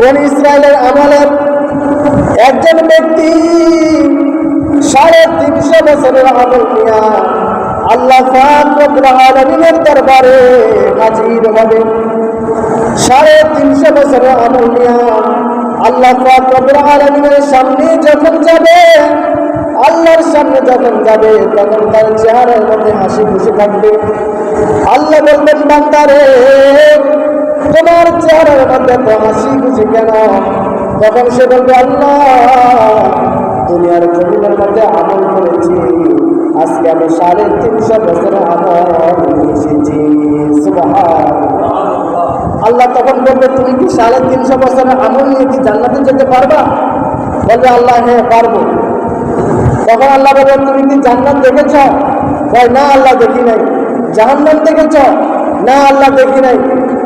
বনী ইসরায়েলের আমলের একজন ব্যক্তি 350 বছরের আমল নিয়া আল্লাহ পাক রব্বুল আলামিনের দরবারে হাজির হবে। 350 বছরের আমল নিয়া আল্লাহ পাক রব্বুল আলামিনের সামনে যখন যাবে, আল্লাহর সামনে যখন যাবে, তখন তার চেহারার মধ্যে হাসি খুশি থাকবে। আল্লাহ বলবেন, বান্দারে তোমার চেহারার মধ্যে তো হাসি খুশি কেন? তখন সে বলবে, আল্লাহ দুনিয়ার জমিনের মধ্যে আমল করেছি, আজকে আমি 350 বছরের আমল এসেছি। সুবহানাল্লাহ। আল্লাহ তখন বলবে, তুমি কি 350 বছরের আমল নিয়ে কি জান্নাতে যেতে পারবা? বলবে, আল্লাহ হ্যাঁ পারবো। তখন আল্লাহ বলবেন, তুমি কি জান্নাত দেখেছ? বলে, না আল্লাহ দেখি নাই। জাহান্নাম দেখেছ? না আল্লাহ দেখি নাই।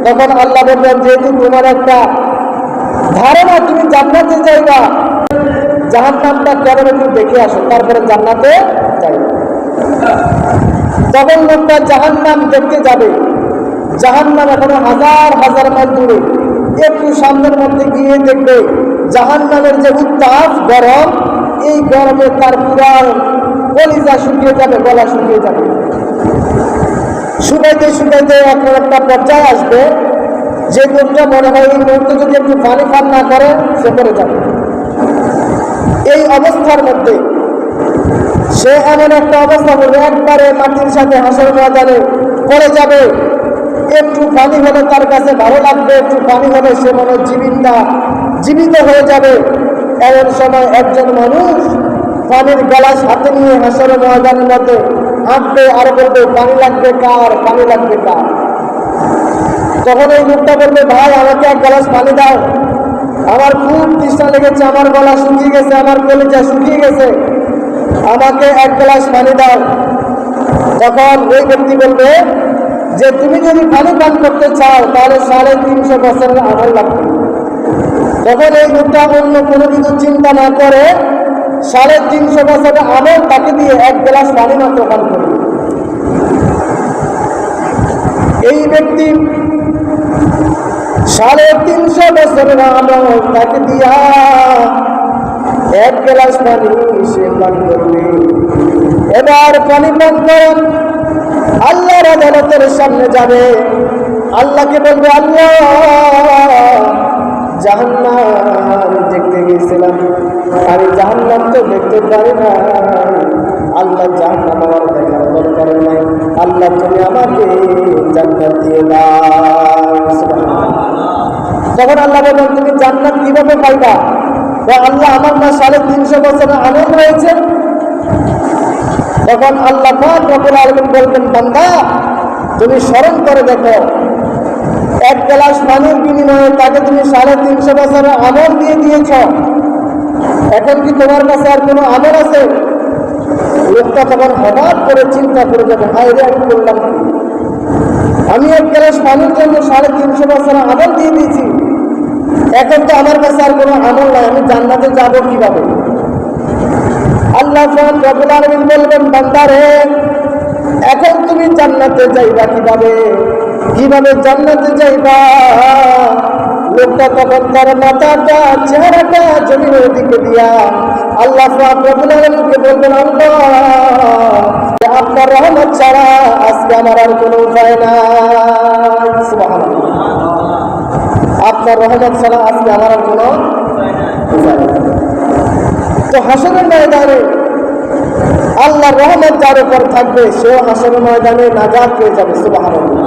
তখন আল্লাহ বলবেন, যেহেতু তোমার একটা ধারণা তুমি জান্নাতে যাইবা, জাহান্নামটা কেমন একটু দেখে আসো, তারপরে জান্নাতে যাইবা। তখন লোকটা জাহান্নাম দেখতে যাবে। জাহান্নাম এখনো হাজার হাজার মাইল দূরে। একটু সামনের মধ্যে গিয়ে দেখবে জাহান্নামের যে উত্তাপ গরম, এই গরমে তার পুরা কলিজা শুকিয়ে যাবে, গলা শুকিয়ে যাবে। শুকাইতে শুকাইতে একটা পর্যায়ে আসবে যে লোকটা মনে হয় এই মুহূর্তে যদি একটু পানি পান না করে সে পড়ে যাবে। এই অবস্থার মধ্যে সে এমন একটা অবস্থা বলবে, একবারে মাটির সাথে হাসর ময়দানে পড়ে যাবে। একটু পানি হলে তার কাছে ভালো লাগবে, একটু পানি হলে সে মনে জীবিত হয়ে যাবে। এমন সময় একজন মানুষ পানির গ্লাস হাতে নিয়ে হাসর ময়দানের মধ্যে হাঁটবে আর বলবে, পানি লাগবে কার, পানি লাগবে কার। তখন এই লোকটা বলবে, ভাই আমাকে এক গ্লাস পানি দাও, আমার খুব তৃষ্ণা লেগেছে, আমার গলা শুকিয়ে গেছে, আমার কলিজা শুকিয়ে গেছে, আমাকে এক গ্লাস পানি দাও। তখন ওই ব্যক্তি বলবে যে তুমি যদি পানি পান করতে চাও তাহলে 350 বছরের আমল লাগবে। তখন এই লোকটা অন্য কোনো কিছু চিন্তা না করে 350 বছরের আমল তাকে দিয়ে এক গ্লাস পানি মাত্র পান করবে। এই ব্যক্তি 350 বছরের আমল তাকে দিয়া এক গ্লাস পানি সে পান করবে। এবার পানি পান করেন, আল্লাহর আদালতের সামনে যাবে। আল্লাহকে বলবে, আল্লাহ জাহান্নাম দেখতে গেছিলাম, আমি জাহান্নাম তো দেখতে পারি না। আল্লাহ জাহান্নাম আমার দেখার দরকার নাই, আল্লাহ তুমি আমাকে জান্নাত দিয়ে দাও। তখন আল্লাহ বলবেন, তুমি জান্নাত কিভাবে পাইবা? আল্লাহ আমার না 350 বছরের আমল রয়েছে। তখন আল্লাহ পাক রব্বুল আলামিন বলবেন, বান্দা তুমি স্মরণ করে দেখো, এক গ্লাস পানির বিনিময়ে তাকে তুমি 350 বছরের আমল দিয়ে দিয়েছ। এখন কি তোমার কাছে আর কোনো আমল আছে? লোকটা তখন হঠাৎ করে চিন্তা করে যাবে, হায় রে আমি করলাম কি? আমি এক গ্লাস পানির জন্য 350 বছরের আমল দিয়ে দিয়েছি, এখন তো আমার কাছে আর কোনো আমল নাই, আমি জান্নাতে যাব কিভাবে? আল্লাহ রব্বুল আলামিন বলবেন, বান্দারে এখন তুমি জান্নাতে যাইবা কিভাবে? কিভাবে জান্নাতে যাইবা? লোকটা তখন তার মাথাটা চেহারাটা জমিনের দিকে দিয়া আল্লাহ রব্বুল আলামিনকে বলবেন, আল্লাহ আপনার রহমত ছাড়া আজকে আমার আর কোনো উপায় নাই। সুবহানাল্লাহ। আপনার রহমত ছাড়া আজকে আমার আর কোনো উপায় নাই। তো হাসরের ময়দানে আল্লাহর রহমত যার উপর থাকবে সেও হাসরের ময়দানে নাজাত পেয়ে যাবে। সুবহানাল্লাহ।